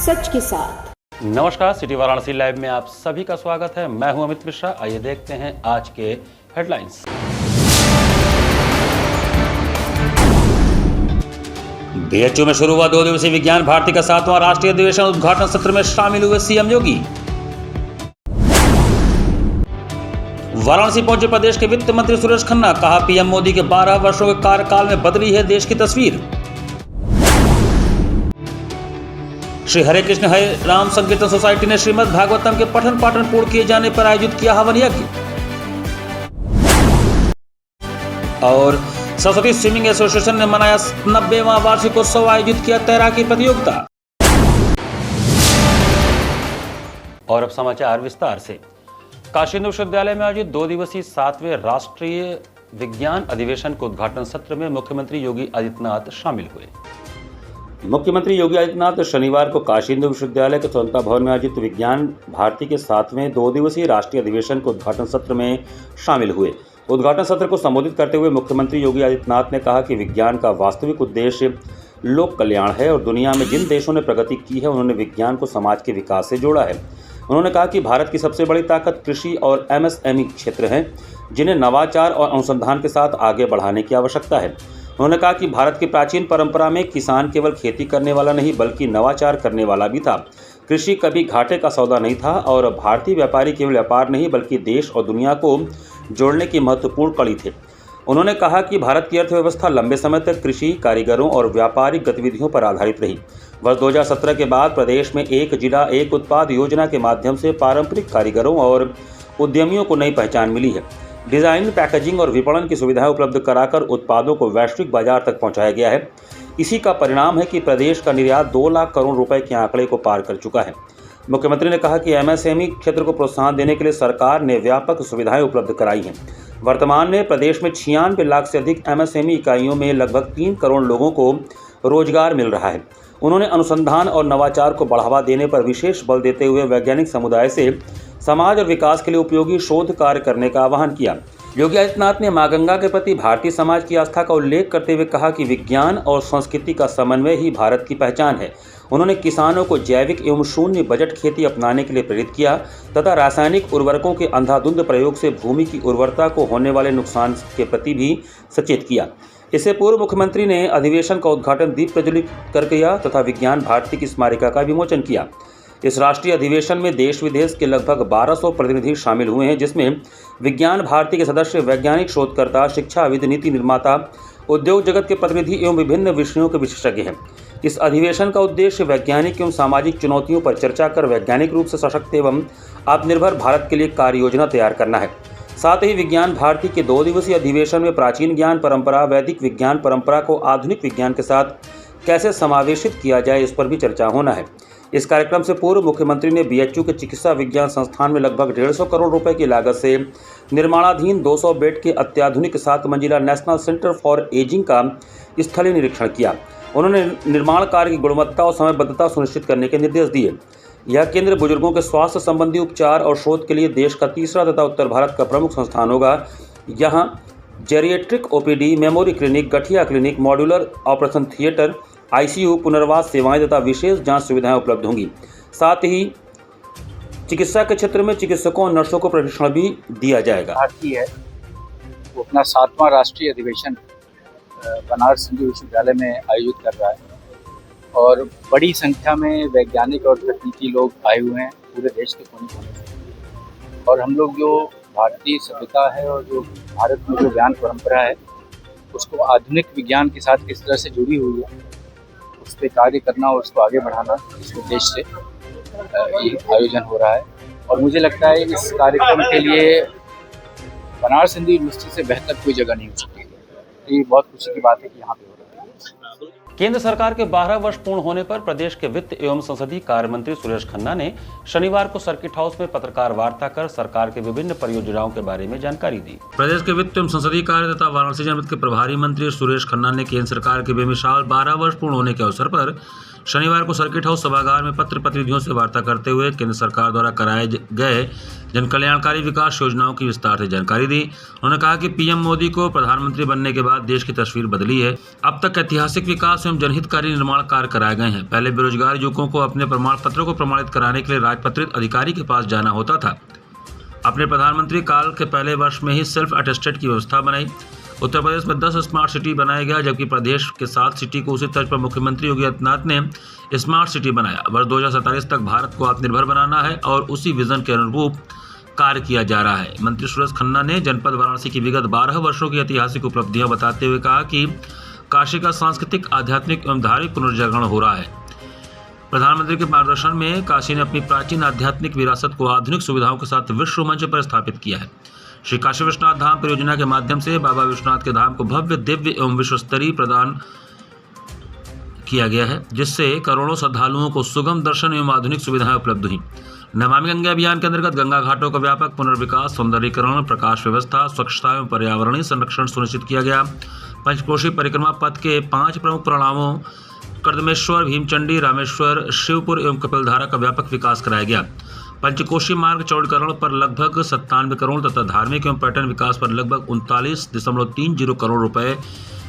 सच के साथ। नमस्कार, सिटी वाराणसी लाइव में आप सभी का स्वागत है। मैं हूं अमित मिश्रा। आइए देखते हैं आज के हेडलाइंस। बीएचयू में शुरू हुआ 2 दिवसीय विज्ञान भारती का 7वां राष्ट्रीय अधिवेशन। उद्घाटन सत्र में शामिल हुए सीएम योगी। वाराणसी पहुंचे प्रदेश के वित्त मंत्री सुरेश खन्ना। कहा, पीएम मोदी के 12 वर्षों के कार्यकाल में बदली है देश की तस्वीर। श्री हरे कृष्ण हरे राम संकीर्तन सोसाइटी ने श्रीमद् भागवतम के पठन पाठन पूर्ण किए जाने पर आयोजित किया हवन यज्ञ। और सरस्वती स्विमिंग एसोसिएशन ने मनाया 90वां वार्षिकोत्सव, आयोजित किया तैराकी प्रतियोगिता। और अब समाचार विस्तार से। काशी हिंदू विश्वविद्यालय में आयोजित 2 दिवसीय 7वें राष्ट्रीय विज्ञान अधिवेशन के उद्घाटन सत्र में मुख्यमंत्री योगी आदित्यनाथ शामिल हुए। मुख्यमंत्री योगी आदित्यनाथ शनिवार को काशी हिंदू विश्वविद्यालय के स्वतंत्रता भवन में आयोजित विज्ञान भारती के 7वें 2 दिवसीय राष्ट्रीय अधिवेशन के उद्घाटन सत्र में शामिल हुए। उद्घाटन सत्र को संबोधित करते हुए मुख्यमंत्री योगी आदित्यनाथ ने कहा कि विज्ञान का वास्तविक उद्देश्य लोक कल्याण है और दुनिया में जिन देशों ने प्रगति की है उन्होंने विज्ञान को समाज के विकास से जोड़ा है। उन्होंने कहा कि भारत की सबसे बड़ी ताकत कृषि और एमएसएमई क्षेत्र हैं, जिन्हें नवाचार और अनुसंधान के साथ आगे बढ़ाने की आवश्यकता है। उन्होंने कहा कि भारत की प्राचीन परंपरा में किसान केवल खेती करने वाला नहीं बल्कि नवाचार करने वाला भी था। कृषि कभी घाटे का सौदा नहीं था और भारतीय व्यापारी केवल व्यापार नहीं बल्कि देश और दुनिया को जोड़ने की महत्वपूर्ण कड़ी थे। उन्होंने कहा कि भारत की अर्थव्यवस्था लंबे समय तक कृषि, कारीगरों और व्यापारिक गतिविधियों पर आधारित रही। वर्ष 2017 के बाद प्रदेश में एक जिला एक उत्पाद योजना के माध्यम से पारंपरिक कारीगरों और उद्यमियों को नई पहचान मिली है। डिजाइन, पैकेजिंग और विपणन की सुविधाएं उपलब्ध कराकर उत्पादों को वैश्विक बाजार तक पहुंचाया गया है। इसी का परिणाम है कि प्रदेश का निर्यात 2 लाख करोड़ रुपए के आंकड़े को पार कर चुका है। मुख्यमंत्री ने कहा कि एमएसएमई क्षेत्र को प्रोत्साहन देने के लिए सरकार ने व्यापक सुविधाएं उपलब्ध कराई हैं। वर्तमान में प्रदेश में 96 लाख से अधिक एमएसएमई इकाइयों में लगभग 3 करोड़ लोगों को रोजगार मिल रहा है। उन्होंने अनुसंधान और नवाचार को बढ़ावा देने पर विशेष बल देते हुए वैज्ञानिक समुदाय से समाज और विकास के लिए उपयोगी शोध कार्य करने का आह्वान किया। योगी आदित्यनाथ ने मां गंगा के प्रति भारतीय समाज की आस्था का उल्लेख करते हुए कहा कि विज्ञान और संस्कृति का समन्वय ही भारत की पहचान है। उन्होंने किसानों को जैविक एवं शून्य बजट खेती अपनाने के लिए प्रेरित किया तथा रासायनिक उर्वरकों के अंधाधुंध प्रयोग से भूमि की उर्वरता को होने वाले नुकसान के प्रति भी सचेत किया। इससे पूर्व मुख्यमंत्री ने अधिवेशन का उद्घाटन दीप प्रज्वलित कर किया तथा विज्ञान भारती की स्मारिका का विमोचन किया। इस राष्ट्रीय अधिवेशन में देश विदेश के लगभग 1200 प्रतिनिधि शामिल हुए हैं, जिसमें विज्ञान भारती के सदस्य, वैज्ञानिक शोधकर्ता, शिक्षाविद, नीति निर्माता, उद्योग जगत के प्रतिनिधि एवं विभिन्न विषयों के विशेषज्ञ हैं। इस अधिवेशन का उद्देश्य वैज्ञानिक एवं सामाजिक चुनौतियों पर चर्चा कर वैज्ञानिक रूप से सशक्त एवं आत्मनिर्भर भारत के लिए कार्य योजना तैयार करना है। साथ ही विज्ञान भारती के 2 दिवसीय अधिवेशन में प्राचीन ज्ञान परंपरा, वैदिक विज्ञान परंपरा को आधुनिक विज्ञान के साथ कैसे समावेशित किया जाए, इस पर भी चर्चा होना है। इस कार्यक्रम से पूर्व मुख्यमंत्री ने बीएचयू के चिकित्सा विज्ञान संस्थान में लगभग 150 करोड़ रुपए की लागत से निर्माणाधीन 200 बेड के अत्याधुनिक 7 मंजिला नेशनल सेंटर फॉर एजिंग का स्थलीय निरीक्षण किया। उन्होंने निर्माण कार्य की गुणवत्ता और समयबद्धता सुनिश्चित करने के निर्देश दिए। यह केंद्र बुजुर्गों के स्वास्थ्य संबंधी उपचार और शोध के लिए देश का तीसरा तथा उत्तर भारत का प्रमुख संस्थान होगा। यहाँ जेरिएट्रिक ओपीडी, मेमोरी क्लिनिक, गठिया clinic, modular operation theatre, ICU, पुनर्वास सेवाएं तथा विशेष जांच सुविधाएं उपलब्ध होंगी। साथ ही चिकित्सा के क्षेत्र में चिकित्सकों और नर्सों को प्रशिक्षण भी दिया जाएगा। भारती है वो अपना 7वां राष्ट्रीय अधिवेशन बनारस हिंदू विश्वविद्यालय में आयोजित कर रहा है और बड़ी संख्या में वैज्ञानिक और तकनीकी लोग आए हुए हैं पूरे देश के कोने कोने से। और हम लोग जो भारतीय सभ्यता है और जो भारत में जो ज्ञान परंपरा है उसको आधुनिक विज्ञान के साथ किस तरह से जुड़ी हुई है, उस पर कार्य करना और उसको आगे बढ़ाना, इस उद्देश्य से ये आयोजन हो रहा है। और मुझे लगता है इस कार्यक्रम के लिए बनारस हिंदू यूनिवर्सिटी से बेहतर कोई जगह नहीं हो सकती। ये बहुत खुशी की बात है कि यहाँ पे हो रहा है। केंद्र सरकार के 12 वर्ष पूर्ण होने पर प्रदेश के वित्त एवं संसदीय कार्य मंत्री सुरेश खन्ना ने शनिवार को सर्किट हाउस में पत्रकार वार्ता कर सरकार के विभिन्न परियोजनाओं के बारे में जानकारी दी। प्रदेश के वित्त एवं संसदीय कार्य तथा वाराणसी जनपद के प्रभारी मंत्री सुरेश खन्ना ने केंद्र सरकार के बेमिसाल 12 वर्ष पूर्ण होने के अवसर पर शनिवार को सर्किट हाउस सभागार में पत्र प्रतिनिधियों से वार्ता करते हुए केंद्र सरकार द्वारा कराए गए जन कल्याणकारी विकास योजनाओं की विस्तार से जानकारी दी। उन्होंने कहा कि पीएम मोदी को प्रधानमंत्री बनने के बाद देश की तस्वीर बदली है। अब तक ऐतिहासिक विकास एवं जनहितकारी निर्माण कार्य कराए गए हैं। पहले बेरोजगार युवकों को अपने प्रमाण पत्रों को प्रमाणित कराने के लिए राजपत्रित अधिकारी के पास जाना होता था। अपने प्रधानमंत्री काल के पहले वर्ष में ही सेल्फ अटेस्टेड की व्यवस्था बनाई। उत्तर प्रदेश में 10 स्मार्ट सिटी बनाया गया, जबकि प्रदेश के 7 सिटी को उसी तर्ज पर मुख्यमंत्री योगी आदित्यनाथ ने स्मार्ट सिटी बनाया। वर्ष 2047 तक भारत को आत्मनिर्भर बनाना है और उसी विजन के अनुरूप कार्य किया जा रहा है। मंत्री सुरेश खन्ना ने जनपद वाराणसी की विगत 12 वर्षों की ऐतिहासिक उपलब्धियां बताते हुए कहा कि काशी का सांस्कृतिक, आध्यात्मिक एवं धार्मिक पुनर्जागरण हो रहा है। प्रधानमंत्री के मार्गदर्शन में काशी ने अपनी प्राचीन आध्यात्मिक विरासत को आधुनिक सुविधाओं के साथ विश्व मंच पर स्थापित किया है। श्री काशी विश्वनाथ धाम परियोजना के माध्यम से बाबा विश्वनाथ के धाम को भव्य, दिव्य एवं विश्वस्तरीय प्रदान किया गया है, जिससे करोड़ों श्रद्धालुओं को सुगम दर्शन एवं आधुनिक सुविधाएं उपलब्ध हुई। नमामि गंगे अभियान के अंतर्गत गंगा घाटों का व्यापक पुनर्विकास, सौंदर्यीकरण, प्रकाश व्यवस्था, स्वच्छता एवं पर्यावरणीय संरक्षण सुनिश्चित किया गया। पंचकोशी परिक्रमा पथ के 5 प्रमुख प्रणामों कर्दमेश्वर, भीमचंडी, रामेश्वर, शिवपुर एवं कपिलधारा का व्यापक विकास कराया गया। पंचकोशी मार्ग चौड़ीकरण पर लगभग 97 करोड़ तथा धार्मिक एवं पर्यटन विकास पर लगभग 39.30 करोड़ रुपए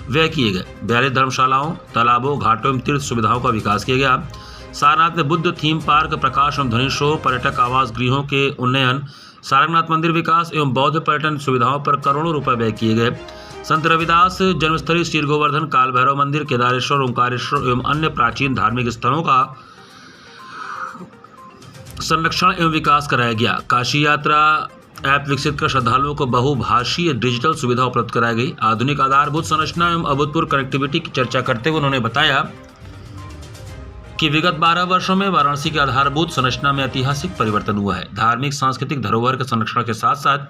व्यय किए गए। 42 धर्मशालाओं, तालाबों, घाटों एवं तीर्थ सुविधाओं का विकास किया गया। सारनाथ में बुद्ध थीम पार्क, प्रकाश एवं ध्वनि शो, पर्यटक आवास गृहों के उन्नयन, सारनाथ मंदिर विकास एवं बौद्ध पर्यटन सुविधाओं पर करोड़ों रुपए व्यय किए गए। संत रविदास जन्मस्थली श्री गोवर्धन, काल भैरव मंदिर, केदारेश्वर, ओंकारेश्वर एवं अन्य प्राचीन धार्मिक स्थलों का संरक्षण एवं विकास कराया गया। काशी यात्रा ऐप विकसित कर श्रद्धालुओं को बहुभाषीय डिजिटल सुविधा उपलब्ध कराई गई। आधुनिक आधारभूत संरचना एवं अभूतपूर्व कनेक्टिविटी की चर्चा करते हुए उन्होंने बताया कि विगत 12 वर्षों में वाराणसी की आधारभूत संरचना में ऐतिहासिक परिवर्तन हुआ है। धार्मिक, सांस्कृतिक धरोहर के संरक्षण के साथ साथ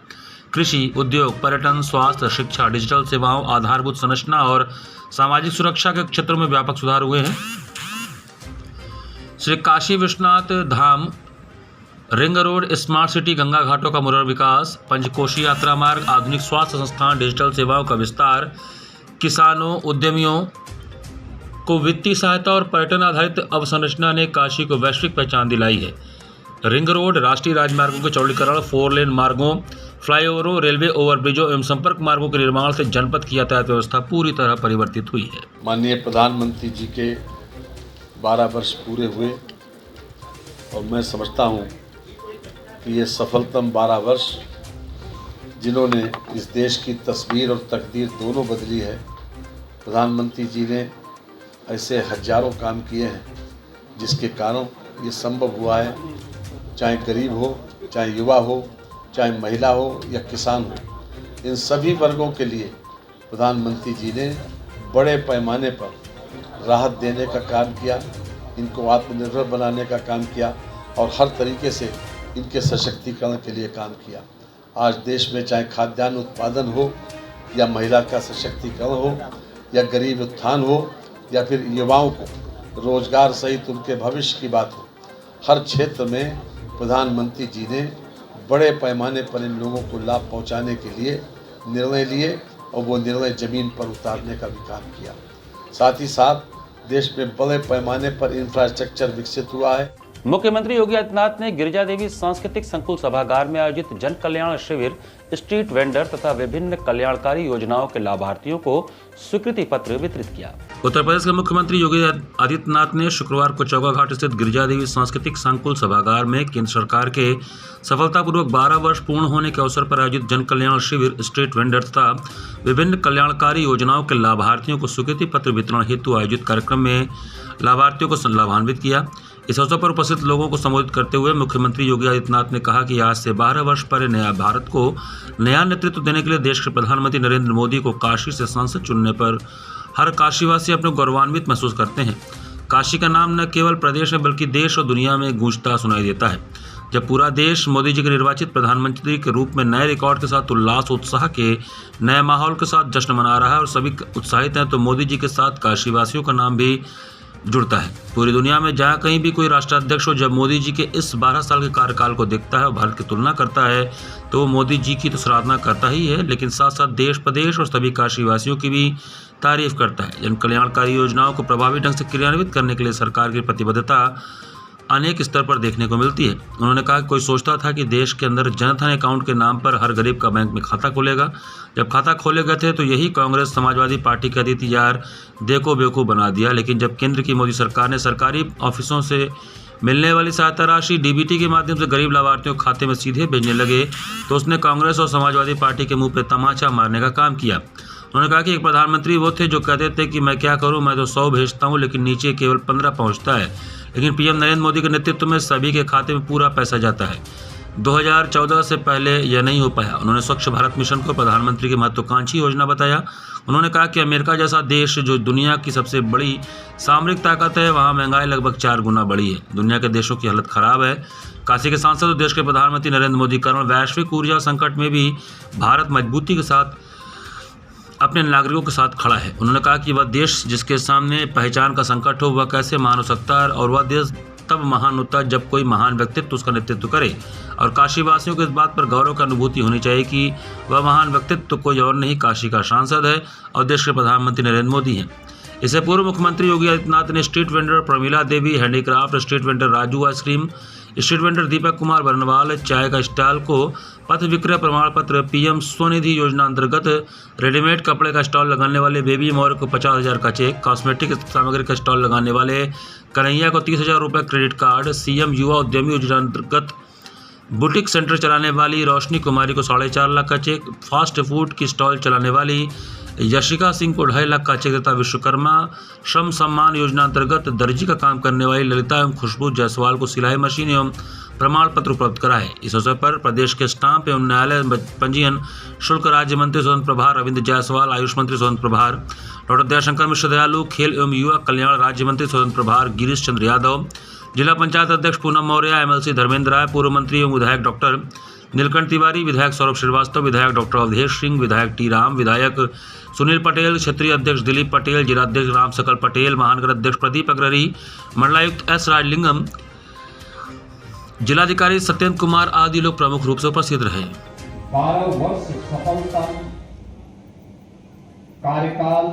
कृषि, उद्योग, पर्यटन, स्वास्थ्य, शिक्षा, डिजिटल सेवाओं, आधारभूत संरचना और सामाजिक सुरक्षा के क्षेत्रों में व्यापक सुधार हुए हैं। Shri Kashi Vishwanath Dham ring road, smart city, Ganga घाटों का पुनर्विकास, पंचकोशी यात्रा मार्ग, आधुनिक स्वास्थ्य संस्थान, डिजिटल सेवाओं का विस्तार, किसानों, उद्यमियों को वित्तीय सहायता और पर्यटन आधारित अवसंरचना ने काशी को वैश्विक पहचान दिलाई है। रिंग रोड, राष्ट्रीय राजमार्गों के चौड़ीकरण, 4 लेन मार्गों, फ्लाईओवरों, रेलवे ओवरब्रिजों एवं संपर्क मार्गों के निर्माण से जनपद की यातायात व्यवस्था पूरी तरह परिवर्तित हुई है। माननीय प्रधानमंत्री जी के 12 वर्ष पूरे हुए और मैं समझता हूँ कि ये सफलतम 12 वर्ष जिन्होंने इस देश की तस्वीर और तकदीर दोनों बदली है। प्रधानमंत्री जी ने ऐसे हजारों काम किए हैं जिसके कारण ये संभव हुआ है। चाहे गरीब हो, चाहे युवा हो, चाहे महिला हो या किसान हो, इन सभी वर्गों के लिए प्रधानमंत्री जी ने बड़े पैमाने पर राहत देने का काम किया, इनको आत्मनिर्भर बनाने का काम किया और हर तरीके से इनके सशक्तिकरण के लिए काम किया। आज देश में चाहे खाद्यान्न उत्पादन हो या महिला का सशक्तिकरण हो या गरीब उत्थान हो या फिर युवाओं को रोजगार सहित उनके भविष्य की बात हो, हर क्षेत्र में प्रधानमंत्री जी ने बड़े पैमाने पर इन लोगों को लाभ पहुंचाने के लिए निर्णय लिए और वो निर्णय ज़मीन पर उतारने का भी काम किया। साथ ही साथ देश में बड़े पैमाने पर इंफ्रास्ट्रक्चर विकसित हुआ है। मुख्यमंत्री योगी आदित्यनाथ ने गिरिजा देवी सांस्कृतिक संकुल सभागार में आयोजित जन कल्याण शिविर, स्ट्रीट वेंडर तथा विभिन्न कल्याणकारी योजनाओं के लाभार्थियों को स्वीकृति पत्र वितरित किया। उत्तर प्रदेश के मुख्यमंत्री योगी आदित्यनाथ ने शुक्रवार को चौगाघाट स्थित गिरिजा देवी सांस्कृतिक संकुल सभागार में केंद्र सरकार के सफलतापूर्वक 12 वर्ष पूर्ण होने के अवसर पर आयोजित जन कल्याण शिविर, स्ट्रीट वेंडर तथा विभिन्न कल्याणकारी योजनाओं के लाभार्थियों को स्वीकृति पत्र वितरण हेतु आयोजित कार्यक्रम में लाभार्थियों को लाभान्वित किया। इस अवसर पर उपस्थित लोगों को संबोधित करते हुए मुख्यमंत्री योगी आदित्यनाथ ने कहा कि आज से 12 वर्ष पहले नया भारत को नया नेतृत्व देने के लिए देश के प्रधानमंत्री नरेंद्र मोदी को काशी से सांसद चुनने पर हर काशीवासी अपने गौरवान्वित महसूस करते हैं। काशी का नाम न केवल प्रदेश में बल्कि देश और दुनिया में गूंजता सुनाई देता है। जब पूरा देश मोदी जी के निर्वाचित प्रधानमंत्री के रूप में नए रिकॉर्ड के साथ उल्लास उत्साह के नए माहौल के साथ जश्न मना रहा है और सभी उत्साहित हैं, तो मोदी जी के साथ काशीवासियों का नाम भी जुड़ता है। पूरी दुनिया में जहाँ कहीं भी कोई राष्ट्राध्यक्ष हो, जब मोदी जी के इस 12 साल के कार्यकाल को देखता है और भारत की तुलना करता है तो वो मोदी जी की तो सराहना करता ही है, लेकिन साथ साथ देश प्रदेश और सभी काशीवासियों की भी तारीफ करता है। जन कल्याणकारी योजनाओं को प्रभावी ढंग से क्रियान्वित करने के लिए सरकार की प्रतिबद्धता अनेक स्तर पर देखने को मिलती है। उन्होंने कहा कि कोई सोचता था कि देश के अंदर जनधन अकाउंट के नाम पर हर गरीब का बैंक में खाता खुलेगा। जब खाता खोले गए थे तो यही कांग्रेस समाजवादी पार्टी कहती थी यार देखो बेवकूफ़ बना दिया, लेकिन जब केंद्र की मोदी सरकार ने सरकारी ऑफिसों से मिलने वाली सहायता राशि डीबीटी के माध्यम से गरीब लाभार्थियों के खाते में सीधे भेजने लगे तो उसने कांग्रेस और समाजवादी पार्टी के मुंह पे तमाचा मारने का काम किया। उन्होंने कहा कि एक प्रधानमंत्री वो थे जो कहते थे कि मैं क्या करूं, मैं तो 100 भेजता हूं लेकिन नीचे केवल 15 पहुंचता है, लेकिन पीएम नरेंद्र मोदी के नेतृत्व में सभी के खाते में पूरा पैसा जाता है। 2014 से पहले यह नहीं हो पाया। उन्होंने स्वच्छ भारत मिशन को प्रधानमंत्री की महत्वाकांक्षी योजना बताया। उन्होंने कहा कि अमेरिका जैसा देश जो दुनिया की सबसे बड़ी सामरिक ताकत है, वहाँ महंगाई लगभग 4 गुना बढ़ी है। दुनिया के देशों की हालत खराब है। काशी के सांसद और देश के प्रधानमंत्री नरेंद्र मोदी कारण वैश्विक ऊर्जा संकट में भी भारत मजबूती के साथ अपने नागरिकों के साथ खड़ा है। उन्होंने कहा कि वह देश जिसके सामने पहचान का संकट हो वह कैसे महान हो सकता है, और वह देश तब महान होता है जब कोई महान व्यक्तित्व उसका नेतृत्व करे। और काशीवासियों को इस बात पर गौरव का अनुभूति होनी चाहिए कि वह महान व्यक्तित्व तो कोई और नहीं, काशी का सांसद है और देश के प्रधानमंत्री नरेंद्र मोदी हैं। इससे पूर्व मुख्यमंत्री योगी आदित्यनाथ ने street vendor Pramila Devi, handicraft, street vendor Raju ice cream, street vendor Deepak Kumar Baranwal चाय का स्टॉल को पथ विक्रय प्रमाण पत्र, पीएम स्वनिधि योजना अंतर्गत रेडीमेड कपड़े का स्टॉल लगाने वाले बेबी मौर्य को 50,000 का चेक, कॉस्मेटिक सामग्री का स्टॉल लगाने वाले कन्हैया को 30,000 रुपये क्रेडिट कार्ड, सीएम युवा उद्यमी योजना अंतर्गत बुटीक सेंटर चलाने वाली रोशनी कुमारी को 4.5 लाख का चेक, फास्ट फूड की स्टॉल चलाने वाली यशिका सिंह को 2.5 लाख का चेक तथा विश्वकर्मा श्रम सम्मान योजना अंतर्गत दर्जी का काम करने वाली ललिता एवं खुशबू जायसवाल को सिलाई मशीन एवं प्रमाण पत्र उपलब्ध कराए। इस अवसर पर प्रदेश के स्टाम्प एवं न्यायालय पंजीयन शुल्क राज्य मंत्री स्वतंत्र प्रभार रविंद्र जायसवाल, आयुष मंत्री स्वतंत्र प्रभार डॉक्टर दयाशंकर मिश्र दयालु, खेल एवं युवा कल्याण राज्य मंत्री स्वतंत्र प्रभार गिरीश चंद्र यादव, जिला पंचायत अध्यक्ष पूनम मौर्य, एमएलसी धर्मेंद्र राय, पूर्व मंत्री एवं विधायक डॉक्टर नीलकंठ तिवारी, विधायक सौरभ श्रीवास्तव, विधायक डॉक्टर अवधेश सिंह, विधायक टी राम, विधायक सुनील पटेल, क्षेत्रीय अध्यक्ष दिलीप पटेल, जिलाध्यक्ष राम सकल पटेल, महानगर अध्यक्ष प्रदीप अग्रही, मंडलायुक्त एस राजलिंगम, जिलाधिकारी सत्येंद्र कुमार आदि लोग प्रमुख रूप से उपस्थित रहे। 12 वर्ष सफलतम कार्यकाल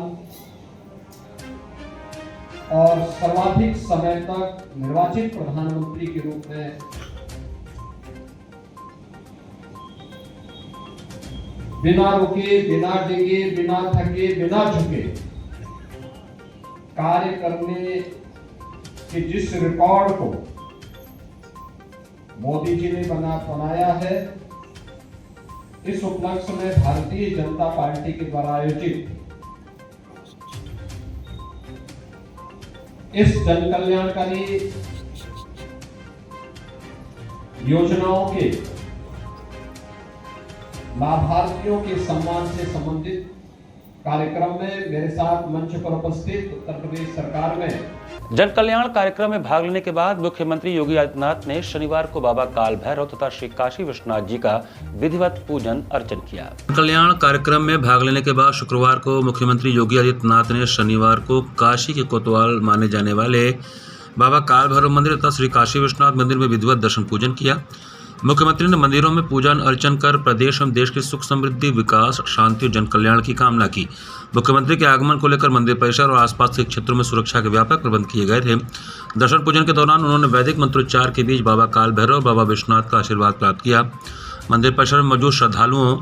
और सर्वाधिक समय तक निर्वाचित प्रधानमंत्री के रूप में बिना रुके, बिना डिगे, बिना थके, बिना झुके कार्य करने के जिस रिकॉर्ड को मोदी जी ने बनाया है, इस उपलक्ष्य में भारतीय जनता पार्टी के द्वारा आयोजित इस जन कल्याणकारी योजनाओं के लाभार्थियों के सम्मान से संबंधित कार्यक्रम में मेरे साथ मंच पर उपस्थित उत्तर प्रदेश सरकार में जन कल्याण कार्यक्रम में भाग लेने के बाद मुख्यमंत्री योगी आदित्यनाथ ने शनिवार को बाबा काल भैरव तथा श्री काशी विश्वनाथ जी का विधिवत पूजन अर्चन किया। जन कल्याण कार्यक्रम में भाग लेने के बाद शुक्रवार को मुख्यमंत्री योगी आदित्यनाथ ने शनिवार को काशी के कोतवाल माने जाने वाले बाबा काल भैरव मंदिर तथा श्री काशी विश्वनाथ मंदिर में विधिवत दर्शन पूजन किया। मुख्यमंत्री ने मंदिरों में पूजन अर्चन कर प्रदेश एवं देश की सुख समृद्धि, विकास, शांति और जन कल्याण की कामना की। मुख्यमंत्री के आगमन को लेकर मंदिर परिसर और आसपास के क्षेत्रों में सुरक्षा के व्यापक प्रबंध किए गए थे। दर्शन पूजन के दौरान उन्होंने वैदिक मंत्रोच्चार के बीच बाबा काल भैरव, बाबा विश्वनाथ का आशीर्वाद प्राप्त किया। मंदिर परिसर में मौजूद श्रद्धालुओं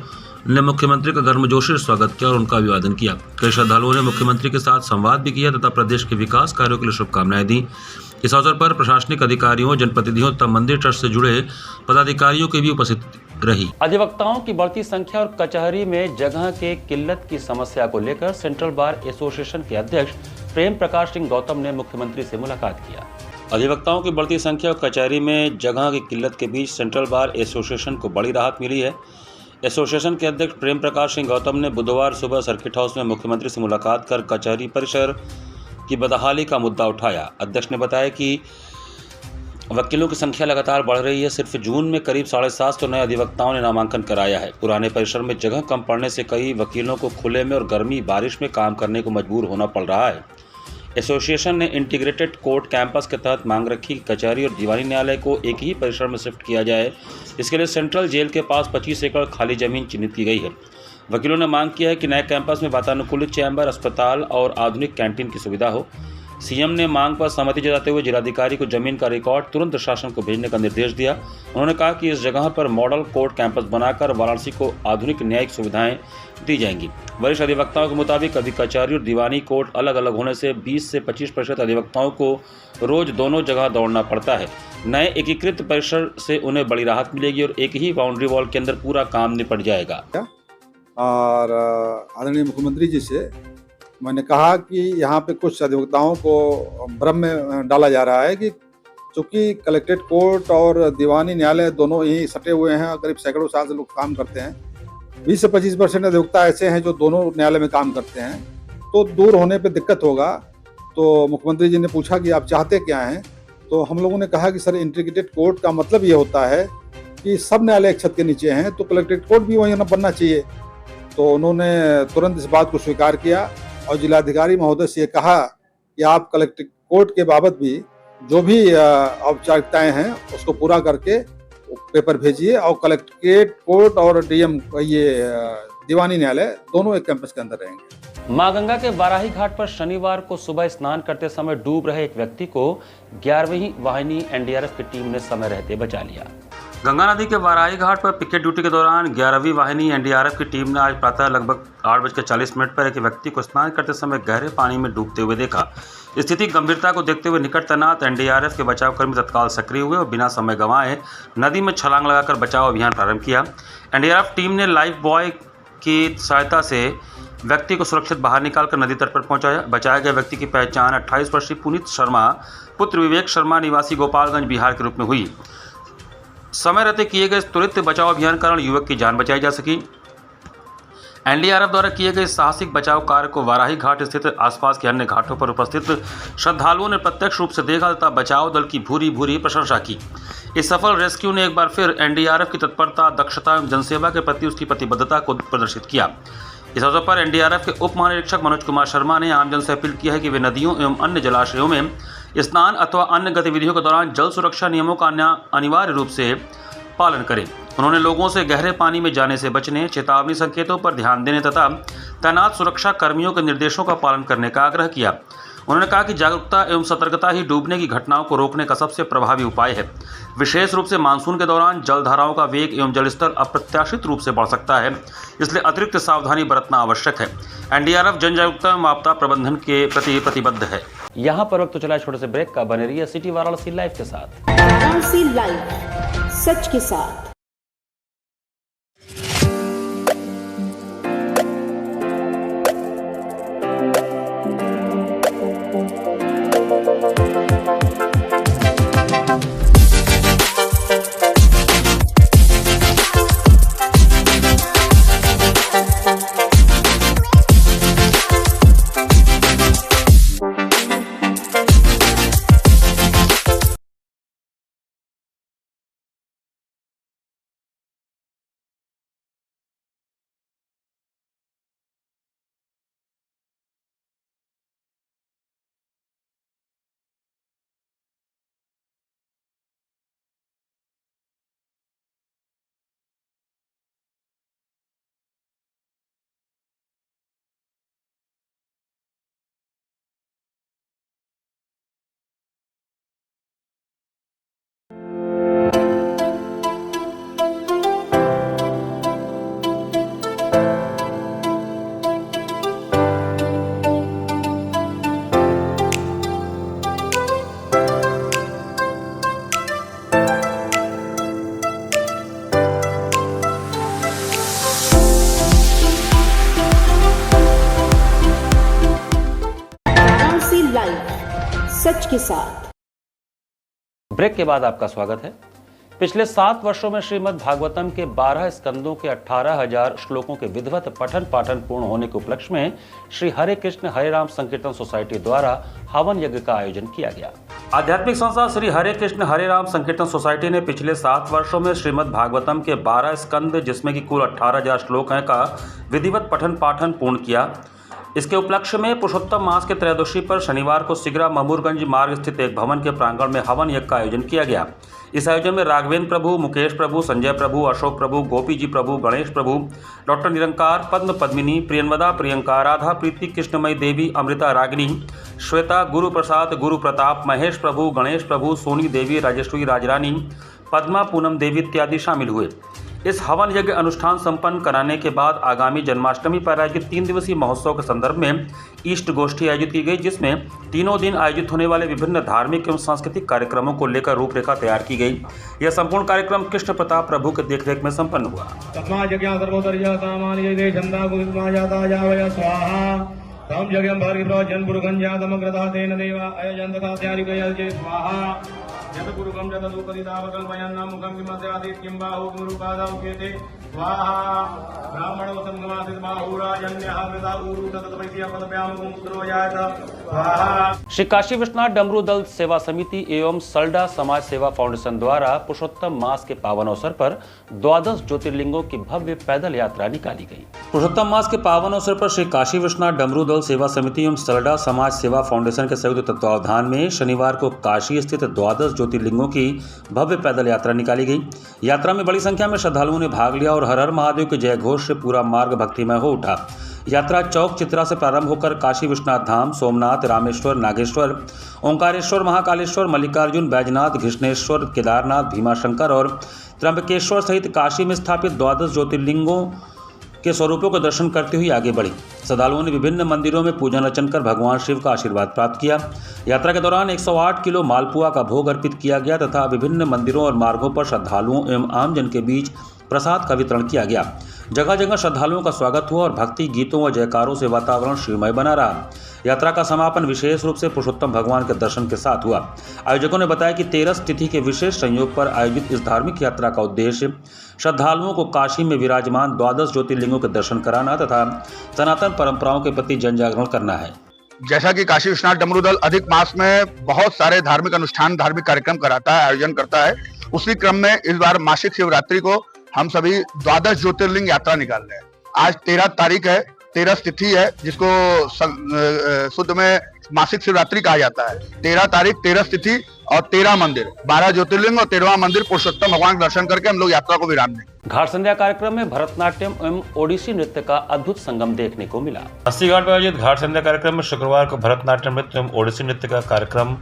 ने मुख्यमंत्री का गर्मजोशी से स्वागत किया और उनका अभिवादन किया। कई श्रद्धालुओं ने मुख्यमंत्री के साथ संवाद भी किया तथा प्रदेश के विकास कार्यों के लिए शुभकामनाएं दी। इस अवसर पर प्रशासनिक अधिकारियों, जनप्रतिनिधियों तथा मंदिर ट्रस्ट से जुड़े पदाधिकारियों की भी उपस्थित रही। अधिवक्ताओं की बढ़ती संख्या और कचहरी में जगह के किल्लत की समस्या को लेकर सेंट्रल बार एसोसिएशन के अध्यक्ष प्रेम प्रकाश सिंह गौतम ने मुख्यमंत्री से मुलाकात किया। अधिवक्ताओं की बढ़ती संख्या और कचहरी में जगह की किल्लत के बीच सेंट्रल बार एसोसिएशन को बड़ी राहत मिली है। एसोसिएशन के अध्यक्ष प्रेम प्रकाश सिंह गौतम ने बुधवार सुबह सर्किट हाउस में मुख्यमंत्री से मुलाकात कर कचहरी परिसर की बदहाली का मुद्दा उठाया। अध्यक्ष ने बताया कि वकीलों की संख्या लगातार बढ़ रही है। सिर्फ जून में करीब 750 नए अधिवक्ताओं ने नामांकन कराया है। पुराने परिसर में जगह कम पड़ने से कई वकीलों को खुले में और गर्मी बारिश में काम करने को मजबूर होना पड़ रहा है। एसोसिएशन ने इंटीग्रेटेड कोर्ट कैंपस के तहत मांग रखी कि कचहरी और दीवानी न्यायालय को एक ही परिसर में शिफ्ट किया जाए। इसके लिए सेंट्रल जेल के पास 25 एकड़ खाली जमीन चिन्हित की गई है। वकीलों ने मांग किया है कि नए कैंपस में वातानुकूलित चैम्बर, अस्पताल और आधुनिक कैंटीन की सुविधा हो। सीएम ने मांग पर सहमति जताते हुए जिलाधिकारी को जमीन का रिकॉर्ड तुरंत शासन को भेजने का निर्देश दिया। उन्होंने कहा कि इस जगह पर मॉडल कोर्ट कैंपस बनाकर वाराणसी को आधुनिक न्यायिक सुविधाएं दी जाएंगी। वरिष्ठ अधिवक्ताओं के मुताबिक अभी कचहरी और दीवानी कोर्ट अलग अलग होने से 20 से 25% अधिवक्ताओं को रोज दोनों जगह दौड़ना पड़ता है। नए एकीकृत परिसर से उन्हें बड़ी राहत मिलेगी और एक ही बाउंड्री वॉल के अंदर पूरा काम निपट जाएगा। और आदरणीय मुख्यमंत्री जी से मैंने कहा कि यहाँ पे कुछ अधिवक्ताओं को भ्रम में डाला जा रहा है कि चूँकि कलेक्ट्रेट कोर्ट और दीवानी न्यायालय दोनों ही सटे हुए हैं, करीब सैकड़ों साल से लोग काम करते हैं। 20 से 25% अधिवक्ता ऐसे हैं जो दोनों न्यायालय में काम करते हैं, तो दूर होने पे दिक्कत होगा। तो मुख्यमंत्री जी ने पूछा कि आप चाहते क्या हैं, तो हम लोगों ने कहा कि सर इंटीग्रेटेड कोर्ट का मतलब ये होता है कि सब न्यायालय एक छत के नीचे हैं, तो कलेक्ट्रेट कोर्ट भी वहीं बनना चाहिए। तो उन्होंने तुरंत इस बात को स्वीकार किया और जिलाधिकारी महोदय से कहा कि आप कलेक्ट्रेट कोर्ट के बाबत भी जो भी औपचारिकताएं हैं उसको पूरा करके पेपर भेजिए और कलेक्ट्रेट कोर्ट और डीएम ये दीवानी न्यायालय दोनों एक कैंपस के अंदर रहेंगे। मां गंगा के बाराही घाट पर शनिवार को सुबह स्नान करते समय डूब रहे एक व्यक्ति को 11वीं वाहिनी एनडीआरएफ की टीम ने समय रहते बचा लिया। गंगा नदी के बाराही घाट पर पिकेट ड्यूटी के दौरान 11वीं वाहिनी एनडीआरएफ की टीम ने आज प्रातः लगभग 8:40 पर एक व्यक्ति को स्नान करते समय गहरे पानी में डूबते हुए देखा। स्थिति गंभीरता को देखते हुए निकट तैनात एनडीआरएफ के बचावकर्मी तत्काल सक्रिय हुए और बिना समय गंवाए नदी में छलांग लगाकर बचाव अभियान प्रारंभ किया। एनडीआरएफ टीम ने लाइफ बॉय की सहायता से व्यक्ति को सुरक्षित बाहर निकालकर नदी तट पर पहुंचाया। बचाए गए व्यक्ति की पहचान 28 वर्षीय पुनीत शर्मा पुत्र विवेक शर्मा निवासी गोपालगंज बिहार के रूप में हुई। समय रहते किए गए त्वरित बचाव अभियान के कारण युवक की जान बचाई जा सकी। एनडीआरएफ द्वारा किए गए साहसिक बचाव कार्य को वाराही घाट स्थित आसपास के अन्य घाटों पर उपस्थित श्रद्धालुओं ने प्रत्यक्ष रूप से देखा तथा बचाव दल की भूरी भूरी प्रशंसा की। इस सफल रेस्क्यू ने एक बार फिर एनडीआरएफ की तत्परता, दक्षता एवं जनसेवा के प्रति उसकी प्रतिबद्धता को प्रदर्शित किया। इस अवसर पर एनडीआरएफ के उप महानिरीक्षक मनोज कुमार शर्मा ने आमजन से अपील की है कि वे नदियों एवं अन्य जलाशयों में स्नान अथवा अन्य गतिविधियों के दौरान जल सुरक्षा नियमों का अनिवार्य रूप से पालन करें। उन्होंने लोगों से गहरे पानी में जाने से बचने, चेतावनी संकेतों पर ध्यान देने तथा तैनात सुरक्षा कर्मियों के निर्देशों का पालन करने का आग्रह किया। उन्होंने कहा कि जागरूकता एवं सतर्कता ही डूबने की घटनाओं को रोकने का सबसे प्रभावी उपाय है। विशेष रूप से मानसून के दौरान जलधाराओं का वेग एवं जलस्तर अप्रत्याशित रूप से बढ़ सकता है, इसलिए अतिरिक्त सावधानी बरतना आवश्यक है। एनडीआरएफ जन जागरूकता एवं आपदा प्रबंधन के प्रति प्रतिबद्ध है। यहाँ पर वक्त तो चला छोटे से ब्रेक का, बने रहिए सिटी वाराणसी लाइव के साथ। वाराणसी लाइव, सच के साथ। सच के साथ। ब्रेक के बाद आपका स्वागत है। पिछले 7 वर्षों में श्रीमद् भागवतम के 12 स्कंदों के 18,000 श्लोकों के विधिवत पठन पाठन पूर्ण होने के उपलक्ष्य में श्री हरे कृष्ण हरे राम संकीर्तन सोसाइटी द्वारा हवन यज्ञ का आयोजन किया गया। आध्यात्मिक संस्था श्री हरे कृष्ण हरे राम संकीर्तन सोसाइटी ने पिछले 7 वर्षों में श्रीमद् भागवतम के 12 स्कंद, जिसमें की कुल 18,000 श्लोक हैं, का विधिवत पठन पाठन पूर्ण किया। इसके उपलक्ष्य में पुरुषोत्तम मास के त्रयोदशी पर शनिवार को सिगरा ममूरगंज मार्ग स्थित एक भवन के प्रांगण में हवन यज्ञ का आयोजन किया गया। इस आयोजन में राघवेंद्र प्रभु, मुकेश प्रभु, संजय प्रभु, अशोक प्रभु, गोपी जी प्रभु, गणेश प्रभु, डॉक्टर निरंकार, पद्म पद्मिनी, प्रियंवदा, प्रियंका, राधा प्रीति, कृष्णमयी देवी, अमृता रागिनी, श्वेता, गुरु प्रसाद, गुरु प्रताप, महेश प्रभु, गणेश प्रभु, सोनी देवी, राजेश्वरी राजरानी, पद्मा, पूनम देवी इत्यादि शामिल हुए। इस हवन यज्ञ अनुष्ठान संपन्न कराने के बाद आगामी जन्माष्टमी पर आयोजित 3 दिवसीय महोत्सव के संदर्भ में ईष्ट गोष्ठी आयोजित की गई, जिसमें तीनों दिन आयोजित होने वाले विभिन्न धार्मिक एवं सांस्कृतिक कार्यक्रमों को लेकर रूपरेखा तैयार की गई। यह संपूर्ण कार्यक्रम कृष्ण प्रताप प्रभु के देखरेख में संपन्न हुआ। जतपुरुगम जतदुपदितावकल्पयन्नं मुखं किमस्यादित् किं बाहु किं रूपादौ केते स्वाहा ब्राह्मणो संगमासित बाहुराजन्यः कृता ऊरु ततपैत्य पदभ्यां पुत्रो जायत स्वाहा। श्री काशी विश्वनाथ डमरू दल सेवा समिति एवं सल्डा समाज सेवा फाउंडेशन द्वारा पुरुषोत्तम मास के पावन अवसर पर 12 ज्योतिर्लिंगों की भव्य पैदल यात्रा निकाली गई। पुरुषोत्तम मास के पावन अवसर पर श्री काशी विश्वनाथ डमरू दल सेवा समिति एवं सल्डा समाज सेवा फाउंडेशन के संयुक्त तत्वावधान में शनिवार को काशी स्थित 12 ज्योतिर्लिंगों की भव्य पैदल यात्रा निकाली गई। यात्रा में बड़ी संख्या में श्रद्धालुओं ने भाग लिया और हर हर महादेव के जय घोष से पूरा मार्ग भक्तिमय हो उठा। यात्रा चौक चित्रा से प्रारंभ होकर काशी विश्वनाथ धाम, सोमनाथ, रामेश्वर, नागेश्वर, ओंकारेश्वर, महाकालेश्वर, मल्लिकार्जुन, बैजनाथ, घृष्णेश्वर, केदारनाथ, भीमाशंकर और त्र्यंबकेश्वर सहित काशी में स्थापित 12 ज्योतिर्लिंगों के स्वरूपों का दर्शन करते हुए आगे बढ़ी। श्रद्धालुओं ने विभिन्न मंदिरों में पूजन अर्चन कर भगवान शिव का आशीर्वाद प्राप्त किया। यात्रा के दौरान 108 किलो मालपुआ का भोग अर्पित किया गया तथा विभिन्न मंदिरों और मार्गों पर श्रद्धालुओं एवं आमजन के बीच प्रसाद का वितरण किया गया। जगह जगह श्रद्धालुओं का स्वागत हुआ और भक्ति गीतों व जयकारों से वातावरण श्रीमय बना रहा। यात्रा का समापन विशेष रूप से पुरुषोत्तम भगवान के दर्शन के साथ हुआ। आयोजकों ने बताया कि 13 तिथि के विशेष संयोग पर आयोजित इस धार्मिक यात्रा का उद्देश्य श्रद्धालुओं को काशी में विराजमान 12 ज्योतिर्लिंगों के दर्शन कराना तथा सनातन परंपराओं के प्रति जन जागरण करना है। जैसा कि काशी विश्वनाथ डमरू दल अधिक मास में बहुत सारे धार्मिक अनुष्ठान, धार्मिक कार्यक्रम कराता है, आयोजन करता है, उसी क्रम में इस बार मासिक शिवरात्रि को हम सभी 12 ज्योतिर्लिंग यात्रा निकाल रहे हैं। आज 13 तारीख है, 13 तिथि है, जिसको शुद्ध में मासिक शिवरात्रि कहा जाता है। 13 तारीख, 13 तिथि और 13 मंदिर, 12 ज्योतिर्लिंग और 13वां मंदिर पुरुषोत्तम भगवान का दर्शन करके हम लोग यात्रा को विराम देंगे। घाट संध्या कार्यक्रम में भरतनाट्यम एवं ओडिसी नृत्य का अद्भुत संगम देखने को मिला। अस्सी घाट पर आयोजित घाट संध्या कार्यक्रम में शुक्रवार को भरतनाट्यम नृत्य एवं ओडिसी नृत्य का कार्यक्रम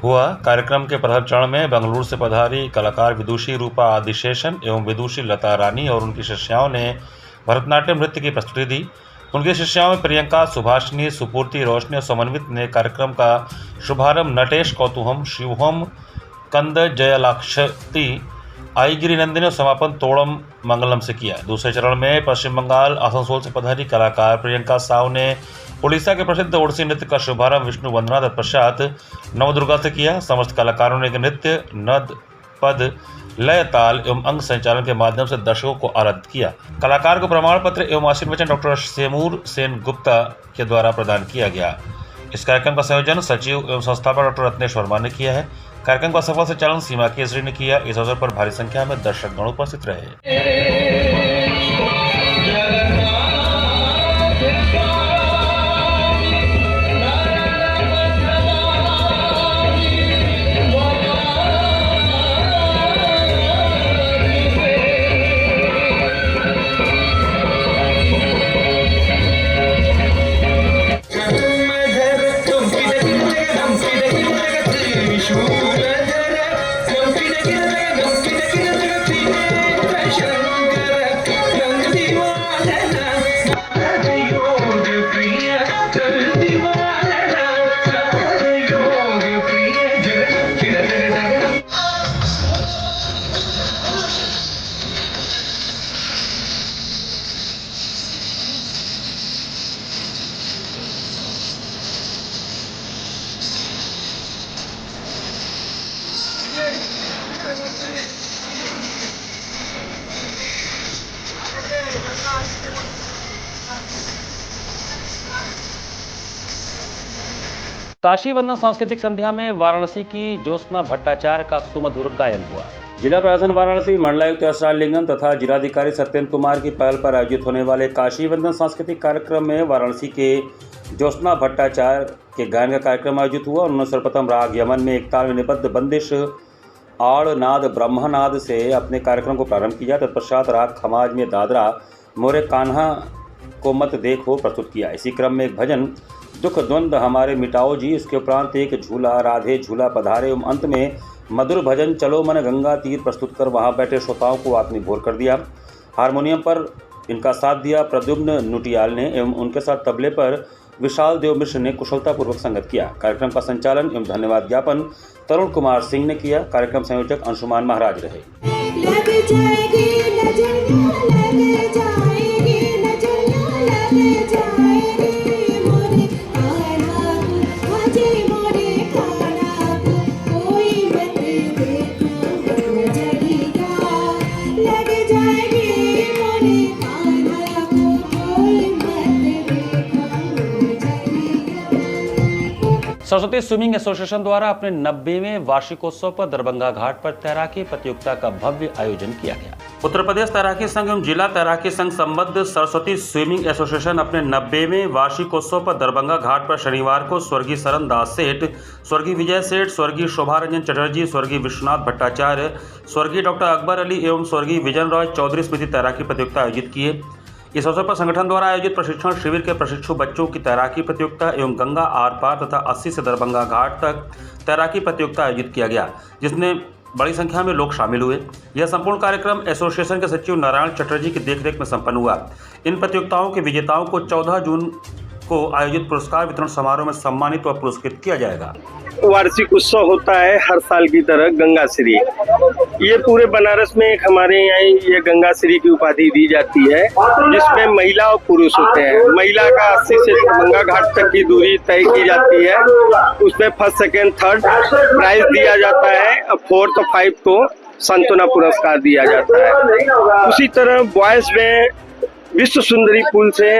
हुआ। कार्यक्रम के प्रथम चरण में बेंगलुरु से पधारी कलाकार विदुषी रूपा आदिशेषन एवं विदुषी लता रानी और उनकी शिष्याओं ने भरतनाट्यम नृत्य की प्रस्तुति दी। उनकी शिष्याओं में प्रियंका, सुभाषिनी, सुपूर्ति, रोशनी और समन्वित ने कार्यक्रम का शुभारंभ नटेश कौतुहम, शिवहोम, कंद जयलाक्षति, आईगिरी नंदिनी और समापन तोड़म मंगलम से किया। दूसरे चरण में पश्चिम बंगाल आसनसोल से पधारी कलाकार प्रियंका साव ने उड़ीसा के प्रसिद्ध ओडिसी नृत्य का शुभारंभ विष्णु वंदना तत्पश्चात नवदुर्गा से किया। समस्त कलाकारों ने नृत्य, नद, पद, लय, ताल एवं अंग संचालन के माध्यम से दर्शकों को आराधित किया। कलाकार को प्रमाण पत्र एवं आशीर्वचन डॉक्टर सेमूर सेन गुप्ता के द्वारा प्रदान किया गया। इस कार्यक्रम का संयोजन सचिव एवं संस्थापक डॉक्टर रत्नेश वर्मा ने किया है। कार्यक्रम का सफल संचालन सीमा केसरी ने किया। इस अवसर पर भारी संख्या में दर्शकगण उपस्थित रहे। काशी वंदन सांस्कृतिक संध्या में वाराणसी की ज्योत्सना भट्टाचार्य का सुमधुर गायन हुआ। जिला प्रशासन वाराणसी मंडलायुक्त यशराज लिंगम तथा जिलाधिकारी सत्येंद्र कुमार की पहल पर आयोजित होने वाले काशी वंदन सांस्कृतिक कार्यक्रम में वाराणसी के ज्योत्सना भट्टाचार्य के गायन का कार्यक्रम आयोजित हुआ। उन्होंने सर्वप्रथम राग यमन में एक ताल में निबद्ध बंदिश आड़नाद ब्रह्मनाद से अपने कार्यक्रम को प्रारंभ किया। तत्पश्चात राग खमाज में दादरा मोरे कान्हा को मत देखो प्रस्तुत किया। इसी क्रम में एक भजन दुख द्वंद हमारे मिटाओ जी, इसके उपरांत एक झूला राधे झूला पधारे एवं अंत में मधुर भजन चलो मन गंगा तीर प्रस्तुत कर वहां बैठे श्रोताओं को आत्मविभोर कर दिया। हारमोनियम पर इनका साथ दिया प्रद्युम्न नुटियाल ने एवं उनके साथ तबले पर विशाल देव मिश्र ने कुशलतापूर्वक संगत किया। कार्यक्रम का संचालन एवं धन्यवाद ज्ञापन तरुण कुमार सिंह ने किया। कार्यक्रम संयोजक अंशुमान महाराज रहे। सरस्वती स्विमिंग एसोसिएशन द्वारा अपने 90वें वार्षिकोत्सव पर दरभंगा घाट पर तैराकी प्रतियोगिता का भव्य आयोजन किया गया। उत्तर प्रदेश तैराकी संघ एवं जिला तैराकी संघ संबद्ध सरस्वती स्विमिंग एसोसिएशन अपने 90वें वार्षिकोत्सव पर दरभंगा घाट पर शनिवार को स्वर्गीय सरन दास सेठ, स्वर्गीय विजय सेठ, स्वर्गीय शोभा रंजन चटर्जी, स्वर्गीय विश्वनाथ भट्टाचार्य, स्वर्गीय डॉक्टर अकबर अली एवं स्वर्गीय विजन रॉय चौधरी स्मृति तैराकी प्रतियोगिता आयोजित किए। इस अवसर पर संगठन द्वारा आयोजित प्रशिक्षण शिविर के प्रशिक्षु बच्चों की तैराकी प्रतियोगिता एवं गंगा आर पार तथा 80 से दरभंगा घाट तक तैराकी प्रतियोगिता आयोजित किया गया, जिसमें बड़ी संख्या में लोग शामिल हुए। यह संपूर्ण कार्यक्रम एसोसिएशन के सचिव नारायण चटर्जी की देखरेख में संपन्न हुआ। इन प्रतियोगिताओं के विजेताओं को 14 जून को आयोजित पुरस्कार वितरण समारोह में सम्मानित व पुरस्कृत किया जाएगा। वार्षिक उत्सव होता है हर साल की तरह गंगा श्री। ये पूरे बनारस में एक हमारे यहाँ ये गंगा श्री की उपाधि दी जाती है, जिसमें महिला और पुरुष होते हैं। महिला का 80 से गंगा घाट तक की दूरी तय की जाती है, उसमें फर्स्ट सेकेंड थर्ड प्राइज दिया जाता है और फोर्थ और 5 को सांत्वना पुरस्कार दिया जाता है। उसी तरह बॉयज में विश्व सुंदरी पुल से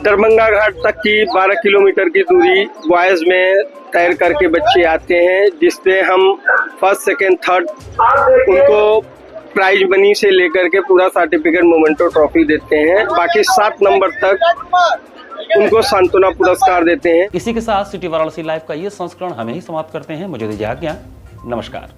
दरभंगा घाट तक की 12 किलोमीटर की दूरी बॉयज में तैर करके बच्चे आते हैं, जिसमें हम फर्स्ट सेकेंड थर्ड उनको प्राइज मनी से लेकर के पूरा सर्टिफिकेट मोमेंटो ट्रॉफी देते हैं। बाकी 7 नंबर तक उनको सांत्वना पुरस्कार देते हैं। इसी के साथ सिटी वाराणसी लाइव का ये संस्करण हमें ही समाप्त करते हैं। मुझे दीजिए आज्ञा। नमस्कार।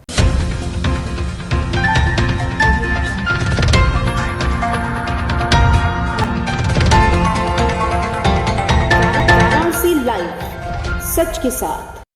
लाइव सच के साथ।